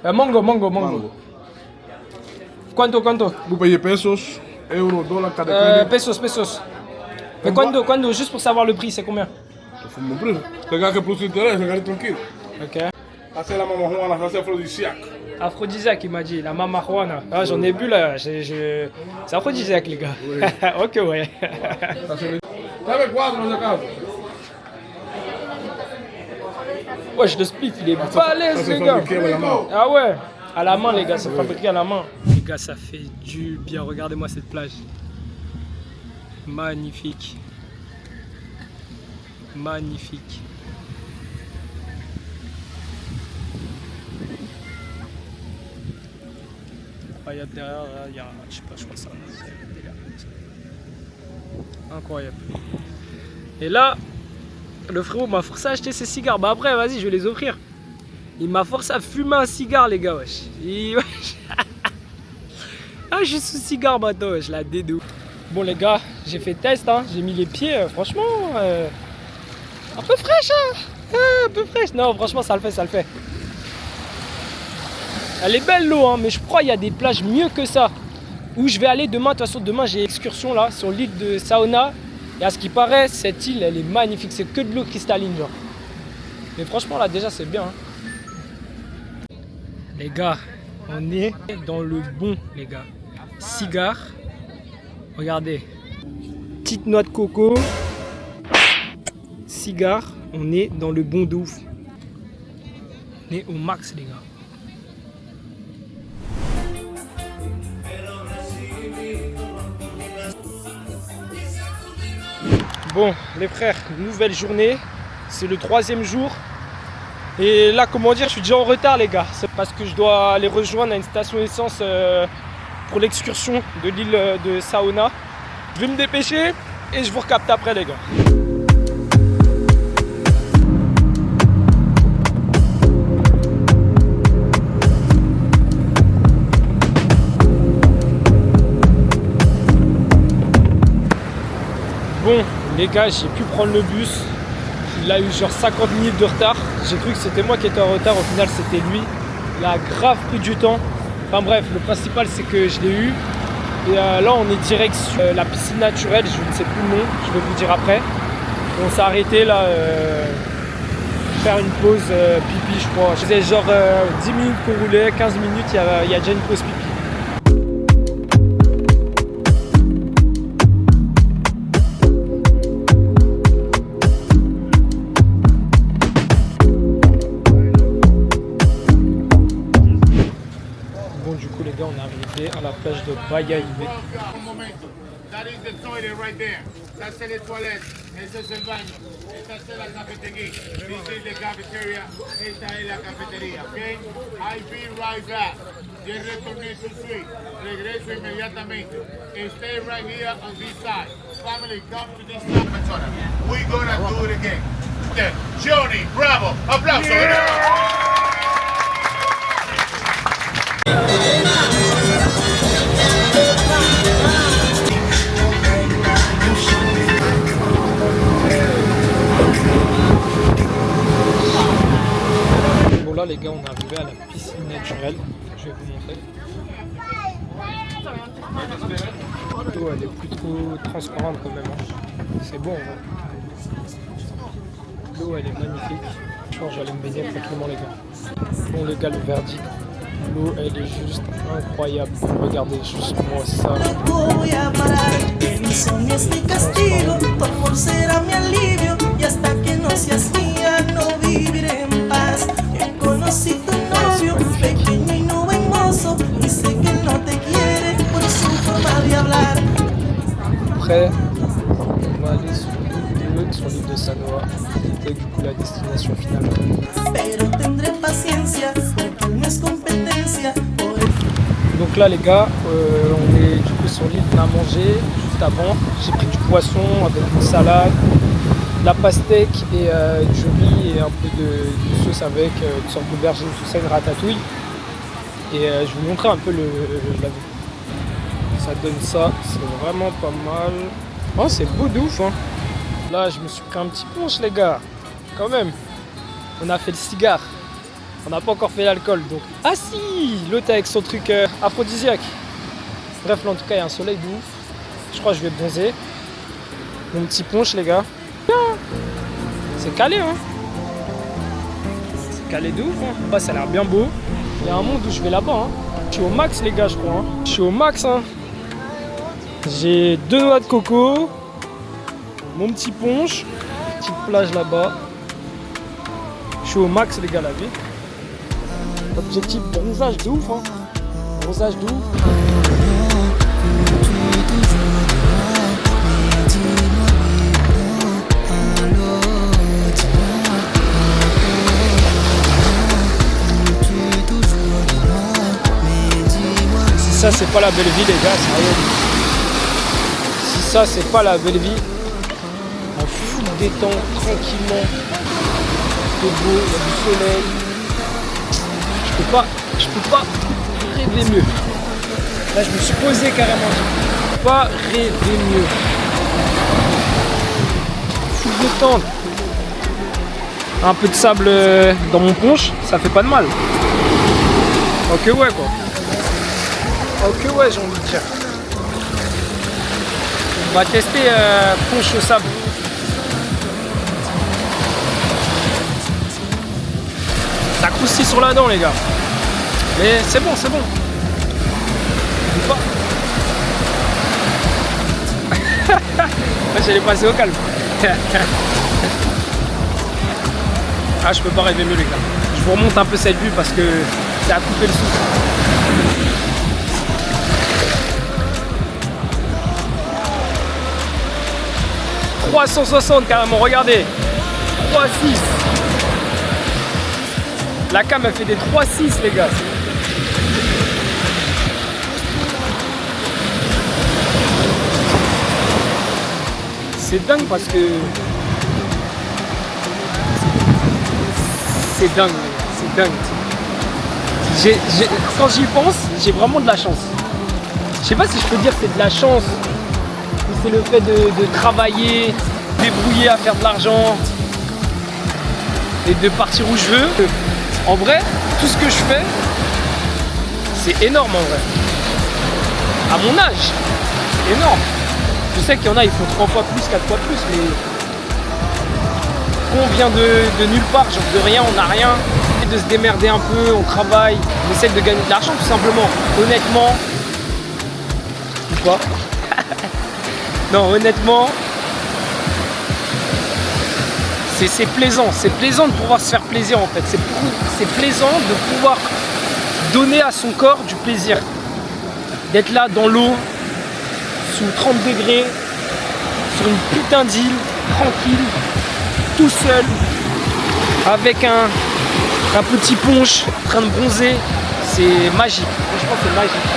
Mango. Quanto? Vous payez pesos, euros, dollars, cada Pesos. Mais quando, juste pour savoir le prix, c'est combien? C'est mon prix. Regarde que plus intérêt, regardez tranquille. Ok. Ça c'est la marijuana, ça c'est aphrodisiaque. Aphrodisiaque, il m'a dit, la marijuana. Ah, j'en ai bu là. C'est aphrodisiaque, les gars. Oui. Ok, ouais. Ça c'est le... ¿Sabe cuatro en la casa? Wesh, le split, il est Ça balèze, c'est les gars. fabriqué avec la main. Ah ouais, à la main, les gars, c'est fabriqué à la main. Les gars, ça fait du bien. Regardez-moi cette plage. Magnifique. Incroyable derrière, là, il y a, je sais pas, je crois ça. Incroyable. Et là, le frérot m'a forcé à acheter ses cigares. Bah après, vas-y, je vais les offrir. Il m'a forcé à fumer un cigare, les gars, wesh. Wesh. Ah, je suis sous cigare maintenant, wesh, la dédou. Bon, les gars, j'ai fait test, hein. J'ai mis les pieds, franchement, un peu fraîche, hein. Un peu fraîche. Non, franchement, ça le fait. Elle est belle l'eau, hein, mais je crois qu'il y a des plages mieux que ça. Où je vais aller demain. De toute façon, demain, j'ai excursion là sur l'île de Saona. Et à ce qui paraît, cette île, elle est magnifique. C'est que de l'eau cristalline, genre. Mais franchement, là, déjà, c'est bien. Hein. Les gars, on est dans le bon, les gars. Cigare. Regardez. Petite noix de coco. Cigare. On est dans le bon de ouf. On est au max, les gars. Bon, les frères, nouvelle journée. C'est le 3e jour. Et là, comment dire, je suis déjà en retard, les gars. C'est parce que je dois aller rejoindre à une station essence pour l'excursion de l'île de Saona. Je vais me dépêcher et je vous recapte après, les gars. Bon, les gars, j'ai pu prendre le bus. Il a eu genre 50 minutes de retard. J'ai cru que c'était moi qui étais en retard, au final c'était lui. Il a grave pris du temps. Enfin bref, le principal c'est que je l'ai eu. Et là on est direct sur la piscine naturelle, je ne sais plus le nom, je vais vous dire après. On s'est arrêté là, faire une pause pipi je crois. Je faisais genre 10 minutes qu'on roulait, 15 minutes, il y a déjà une pause pipi. Bon du coup les gars, on est arrivé à la plage de Bayahibe. That is the toilet right there. Ça c'est les toilettes. Ese es el baño. Esta es la cafetería. This is the cafeteria. Esta es la cafetería. Okay? I'll be right back. Yo retorné to suite. Regreso inmediatamente. Stay right here on this side. Family, come to this side. We're gonna do it again. Okay. Johnny, bravo. Aplauso. Yeah. Bon là les gars, on est arrivé à la piscine naturelle. Je vais vous montrer. L'eau elle est plus trop transparente quand même. C'est bon. L'eau elle est magnifique. Je pense que j'allais me baigner tranquillement les gars. Bon les gars, le verdict. L'eau elle est juste incroyable. Regardez juste moi ça. Voy a parar, el insomnio es mi castigo, tu amor será mi alivio y hasta que no seas mía no viviré en paz. Yo conocí tu novio, pequeño y no hermoso, y sé que él no te quiere por su forma de hablar. Après, on va aller sur l'île de Sanoa. C'était du coup la destination finale. Pero tendré paciencia porque él no es competencia. Donc là les gars, on est du coup sur l'île, on a mangé juste avant. J'ai pris du poisson avec une salade, de la pastèque et du riz et un peu de sauce avec une sorte d'aubergine, tout ça, une ratatouille. Et je vais vous montrer un peu la vue. Ça donne ça, c'est vraiment pas mal. Oh c'est beau de ouf hein. Là je me suis pris un petit punch les gars, quand même. On a fait le cigare. On n'a pas encore fait l'alcool donc. Ah si, l'autre avec son truc aphrodisiaque. Bref, là en tout cas il y a un soleil de ouf. Je crois que je vais bronzer. Mon petit punch les gars. C'est calé hein. C'est calé de ouf hein. Bah, ça a l'air bien beau. Il y a un monde où je vais là-bas hein. Je suis au max les gars je crois hein. Je suis au max hein. J'ai 2 noix de coco. Mon petit punch. Petite plage là-bas. Je suis au max les gars la vie. Objectif bronzage de ouf hein. Bronzage de ouf. Si ça c'est pas la belle vie les gars, sérieux. Si ça c'est pas la belle vie, en full détente, tranquillement. C'est beau, il y a du soleil. Je peux pas rêver mieux. Là je me suis posé carrément. Je peux pas rêver mieux. Full détente. Un peu de sable dans mon punch, ça fait pas de mal. Ok ouais quoi. Ok ouais j'ai envie de dire. On va tester punch au sable. Ça croustille sur la dent les gars. Mais c'est bon, c'est bon. J'allais passer au calme. Ah je peux pas rêver mieux les gars. Je vous remonte un peu cette vue parce que ça a coupé le souffle. « 360 carrément, regardez. 3,6. La cam a fait des 3,6 les gars. C'est dingue parce que c'est dingue, c'est dingue. Quand j'y pense, j'ai vraiment de la chance. Je sais pas si je peux dire que c'est de la chance ou c'est le fait de travailler, débrouiller à faire de l'argent. et de partir où je veux. En vrai, tout ce que je fais, c'est énorme en vrai. À mon âge, c'est énorme. Je sais qu'il y en a, ils font 3 fois plus, 4 fois plus, mais on vient de nulle part, genre de rien, on n'a rien. De se démerder un peu, on travaille, on essaie de gagner de l'argent tout simplement. Honnêtement, ou pas. Non, honnêtement, c'est plaisant. C'est plaisant de pouvoir se faire plaisir en fait. C'est plaisant de pouvoir donner à son corps du plaisir. D'être là dans l'eau, sous 30 degrés, sur une putain d'île, tranquille, tout seul, avec un petit punch, en train de bronzer. C'est magique. Franchement, c'est magique.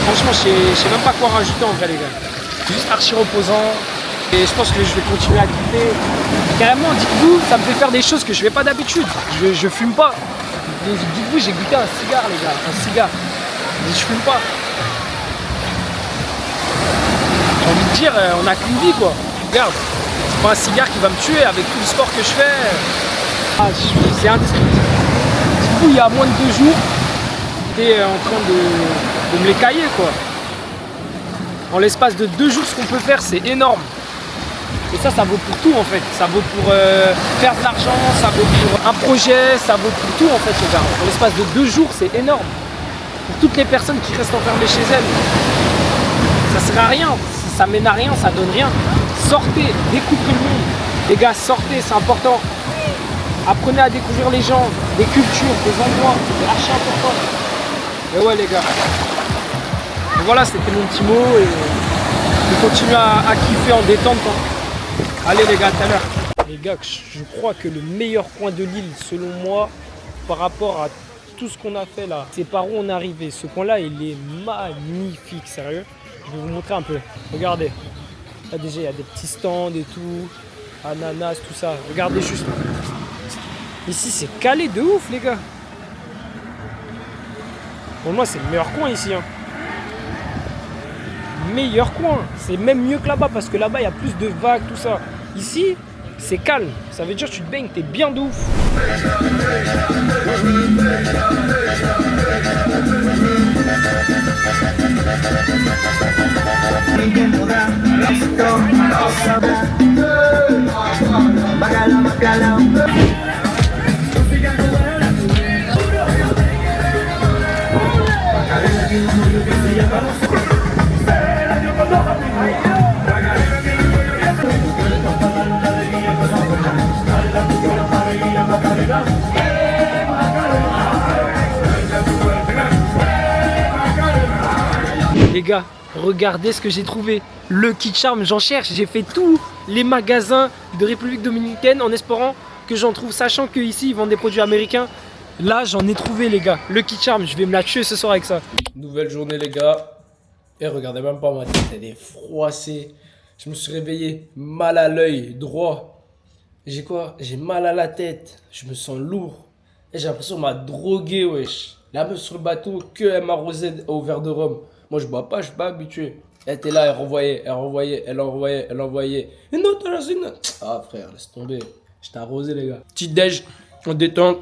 Franchement, je sais même pas quoi rajouter en vrai, les gars. C'est juste archi reposant. Et je pense que je vais continuer à kiffer. Carrément, dites-vous, ça me fait faire des choses que je fais pas d'habitude. Je fume pas. Dites-vous, j'ai goûté un cigare, les gars. Un cigare. Mais je fume pas. J'ai envie de dire, on n'a qu'une vie, quoi. Regarde, c'est pas un cigare qui va me tuer avec tout le sport que je fais. Ah, c'est indescriptible. Dites-vous, il y a moins de 2 jours, j'étais en train de me les cailler, quoi. En l'espace de 2 jours, ce qu'on peut faire, c'est énorme. Et ça vaut pour tout, en fait. Ça vaut pour faire de l'argent, ça vaut pour un projet, ça vaut pour tout, en fait, les gars. En l'espace de 2 jours, c'est énorme. Pour toutes les personnes qui restent enfermées chez elles, ça sert à rien. Ça mène à rien, ça donne rien. Sortez, découvrez le monde. Les gars, sortez, c'est important. Apprenez à découvrir les gens, des cultures, des endroits. C'est archi important. Et ouais, les gars. Et voilà, c'était mon petit mot. Et je continue à kiffer en détente. Allez, les gars, à tout à l'heure. Les gars, je crois que le meilleur coin de l'île, selon moi, par rapport à tout ce qu'on a fait là, c'est par où on est arrivé. Ce coin-là, il est magnifique, sérieux. Je vais vous montrer un peu. Regardez. Là, déjà, il y a des petits stands et tout. Ananas, tout ça. Regardez juste. Ici, c'est calé de ouf, les gars. Pour moi, c'est le meilleur coin ici. Hein. Meilleur coin. C'est même mieux que là-bas parce que là-bas, il y a plus de vagues, tout ça. Ici, c'est calme. Ça veut dire que tu te baignes, t'es bien de ouf. Les gars, regardez ce que j'ai trouvé. Lucky Charm, j'en cherche. J'ai fait tous les magasins de République Dominicaine en espérant que j'en trouve, sachant qu'ici ils vendent des produits américains. Là, j'en ai trouvé, les gars. Lucky Charm, je vais me la tuer ce soir avec ça. Nouvelle journée, les gars. Et regardez même pas ma tête, elle est froissée. Je me suis réveillé mal à l'œil droit. J'ai quoi? J'ai mal à la tête. Je me sens lourd. Et j'ai l'impression qu'on m'a drogué, wesh. La meuf sur le bateau, que elle m'arrosait au verre de rhum. Moi, je bois pas, je suis pas habitué. Elle était là, elle renvoyait. Une autre, une. Ah, frère, laisse tomber. Je t'ai arrosé, les gars. Petit déj, en détente.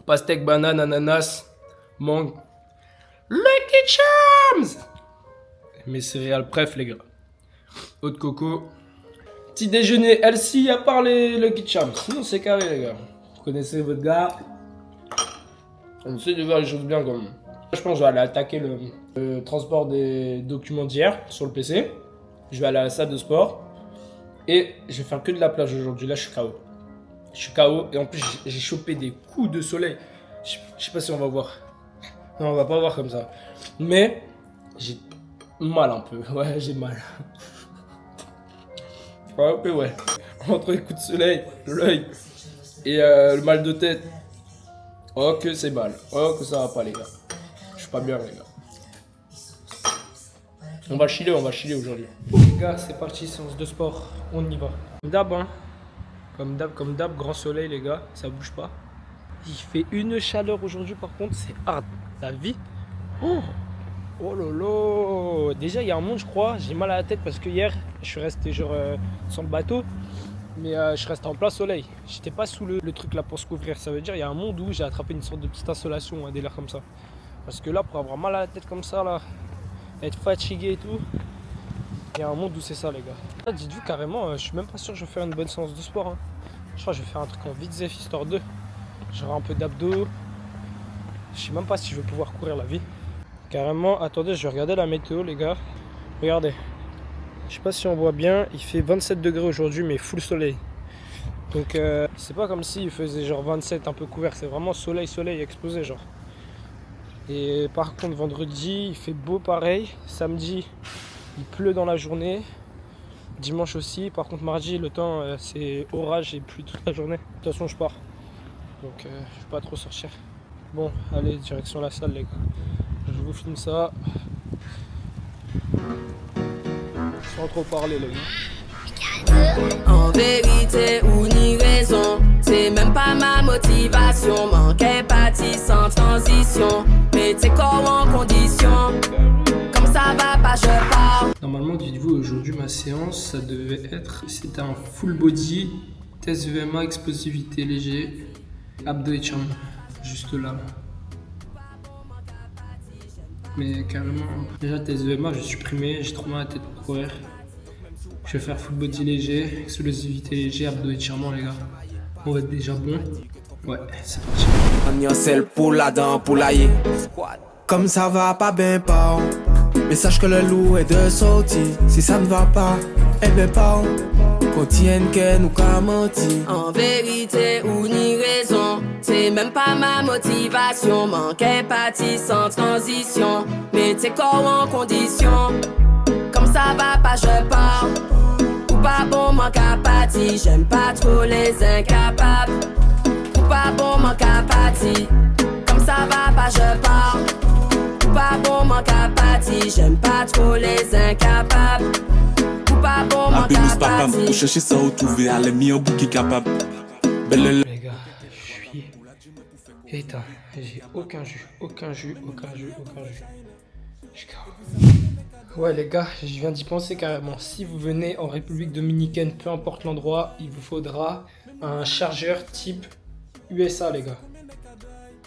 Pastèque, banane, ananas, mangue. Lucky Charms! Mes céréales préf, les gars. Eau de coco. Petit déjeuner healthy à part les Lucky Charms. Sinon, c'est carré, les gars. Vous connaissez votre gars. On essaie de faire les choses bien, quand même. Je pense que je vais aller attaquer le transport des documents d'hier sur le PC. Je vais aller à la salle de sport. Et je vais faire que de la plage aujourd'hui. Là, je suis KO. Je suis KO. Et en plus, j'ai chopé des coups de soleil. Je sais pas si on va voir. Non, on va pas voir comme ça. Mais j'ai mal un peu. Ouais, j'ai mal. Ouais. Entre les coups de soleil, l'œil et le mal de tête. Oh que c'est mal. Oh que ça va pas, les gars. Je suis pas bien, les gars. On va chiller aujourd'hui. Les gars, c'est parti, séance de sport. On y va. Comme d'hab, hein. Comme d'hab, grand soleil, les gars. Ça bouge pas. Il fait une chaleur aujourd'hui, par contre, c'est hard. La vie. Oh lolo. Déjà, il y a un monde, je crois. J'ai mal à la tête parce que hier, je suis resté genre sur le bateau. Mais je reste en plein soleil. J'étais pas sous le truc là pour se couvrir. Ça veut dire il y a un monde où j'ai attrapé une sorte de petite insolation, un délire comme ça. Parce que là, pour avoir mal à la tête comme ça, là, être fatigué et tout, il y a un monde où c'est ça, les gars. Là, dites-vous carrément, je suis même pas sûr que je vais faire une bonne séance de sport. Hein. Je crois que je vais faire un truc en vite zef, histoire 2. Genre un peu d'abdos. Je sais même pas si je vais pouvoir courir la vie. Carrément, attendez, je vais regarder la météo, les gars. Regardez. Je sais pas si on voit bien, il fait 27 degrés aujourd'hui, mais full soleil. Donc, c'est pas comme s'il faisait genre 27 un peu couvert. C'est vraiment soleil, soleil explosé, genre. Et par contre, vendredi, il fait beau pareil. Samedi, il pleut dans la journée. Dimanche aussi. Par contre, mardi, le temps, c'est orage et pluie toute la journée. De toute façon, je pars. Donc, je vais pas trop sortir. Bon, allez, direction la salle, les gars. Je vous filme ça. Sans trop parler, les gars. En vérité ou ni raison, c'est même pas ma motivation. Manque empathie sans transition, mais t'es corps en condition. Comme ça va pas, je pars. Normalement, dites-vous, aujourd'hui, ma séance, ça devait être... C'était un full body, test VMA, explosivité léger, abdos étirement. Juste là. Mais carrément, déjà test VMA, j'ai supprimé, j'ai trop mal à la tête pour courir. Je vais faire full body léger, explosivité léger, abdos étirement, les gars. On va être déjà bon. Ouais, c'est parti. On y a celle pour la dent, pour l'ailler. Comme ça va pas bien pas. Mais sache que le loup est de sortie. Si ça ne va pas, eh ben pas. Qu'on tienne qu'elle nous qu'a menti. En vérité ou ni raison, c'est même pas ma motivation. Manque empathie sans transition, mais t'es corps en condition. Comme ça va pas, je pars. Ou pas bon, manque apathie. J'aime pas trop les incapables. Ou pas bon, manque apathie. Comme ça va pas, je pars. Ou pas bon, manque apathie. J'aime pas trop les incapables. Ou pas bon, manque apathie. Pour chercher ça, retrouver à l'ami en bouc qui est capable. Les gars, je suis éteint. J'ai aucun jus. Je suis KO. Ouais les gars, je viens d'y penser carrément. Si vous venez en République Dominicaine, peu importe l'endroit, il vous faudra un chargeur type USA, les gars.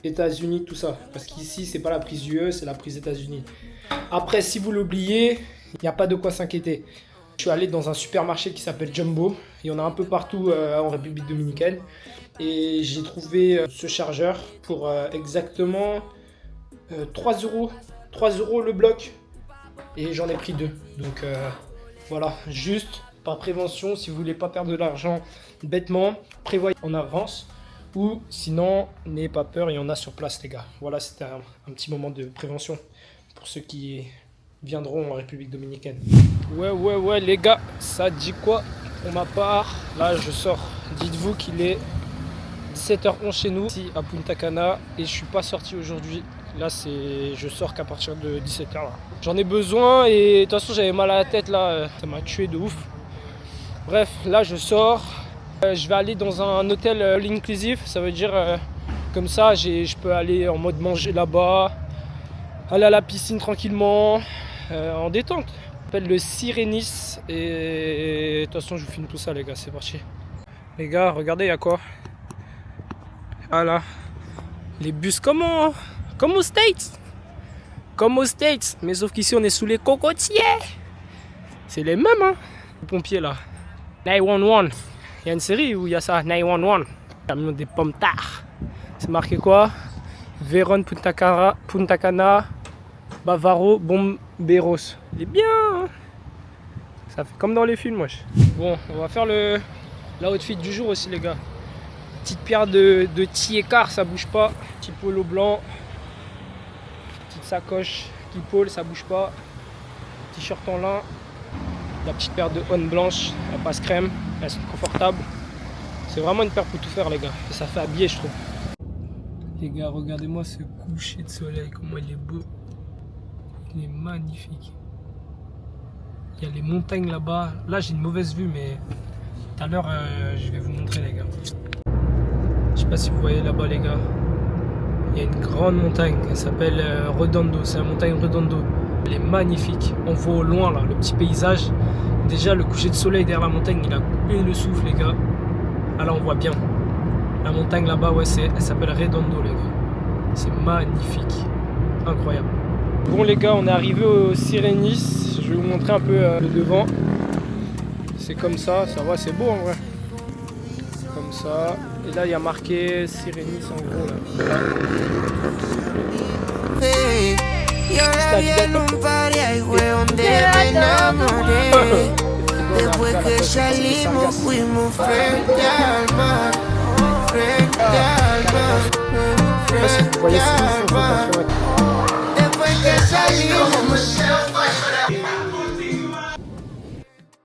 États-Unis, tout ça. Parce qu'ici, c'est pas la prise UE, c'est la prise États-Unis. Après, si vous l'oubliez, il n'y a pas de quoi s'inquiéter. Je suis allé dans un supermarché qui s'appelle Jumbo. Il y en a un peu partout en République Dominicaine. Et j'ai trouvé ce chargeur pour exactement 3 €. 3 € le bloc. Et j'en ai pris 2. Donc voilà, juste par prévention, si vous voulez pas perdre de l'argent bêtement, prévoyez en avance. Ou sinon, n'ayez pas peur, il y en a sur place les gars. Voilà, c'était un petit moment de prévention pour ceux qui viendront en République Dominicaine. Ouais les gars, ça dit quoi pour ma part? Là je sors, dites-vous qu'il est 17h11 chez nous, ici à Punta Cana, et je suis pas sorti aujourd'hui. Là je sors qu'à partir de 17h. J'en ai besoin et de toute façon j'avais mal à la tête là, ça m'a tué de ouf. Bref, là je sors, je vais aller dans un hôtel all inclusive, ça veut dire comme ça je peux aller en mode manger là-bas, aller à la piscine tranquillement, en détente. Ça s'appelle le Sirenis et de toute façon je vous filme tout ça les gars, c'est parti. Les gars, regardez, il y a quoi? Ah là, les bus comme aux States. Comme aux States, mais sauf qu'ici on est sous les cocotiers. C'est les mêmes hein. Les pompiers là. 911. Il y a une série où il y a ça, 911. Camion des pommes tard. C'est marqué quoi? Veron Punta Cana, Bavaro Bomberos. Il est bien hein. Ça fait comme dans les films wesh. Bon, on va faire la outfit du jour aussi les gars. Petite pierre de Tiécar, ça bouge pas. Petit polo blanc. Petite sacoche qui pôle, ça bouge pas. T-shirt en lin. La petite paire de On blanche, la passe crème. Elles sont confortables. C'est vraiment une paire pour tout faire les gars. Et ça fait habiller je trouve. Les gars, regardez-moi ce coucher de soleil, comment il est beau. Il est magnifique. Il y a les montagnes là-bas. Là j'ai une mauvaise vue mais tout à l'heure je vais vous montrer les gars. Je sais pas si vous voyez là-bas les gars. Il y a une grande montagne, elle s'appelle Redondo, c'est la montagne Redondo. Elle est magnifique, on voit au loin là le petit paysage. Déjà, le coucher de soleil derrière la montagne, il a coupé le souffle, les gars. Ah là, on voit bien. La montagne là-bas, ouais, elle s'appelle Redondo, les gars. C'est magnifique. Incroyable. Bon, les gars, on est arrivé au Sirenis. Je vais vous montrer un peu le devant. C'est comme ça va, c'est beau en vrai. Comme ça. Et là, il y a marqué Sirenis en gros. Là. Hey, yo la vi en un party, ay, fue donde me enamoré. Después que salimos fuimos frente al mar, frente al mar, frente al mar.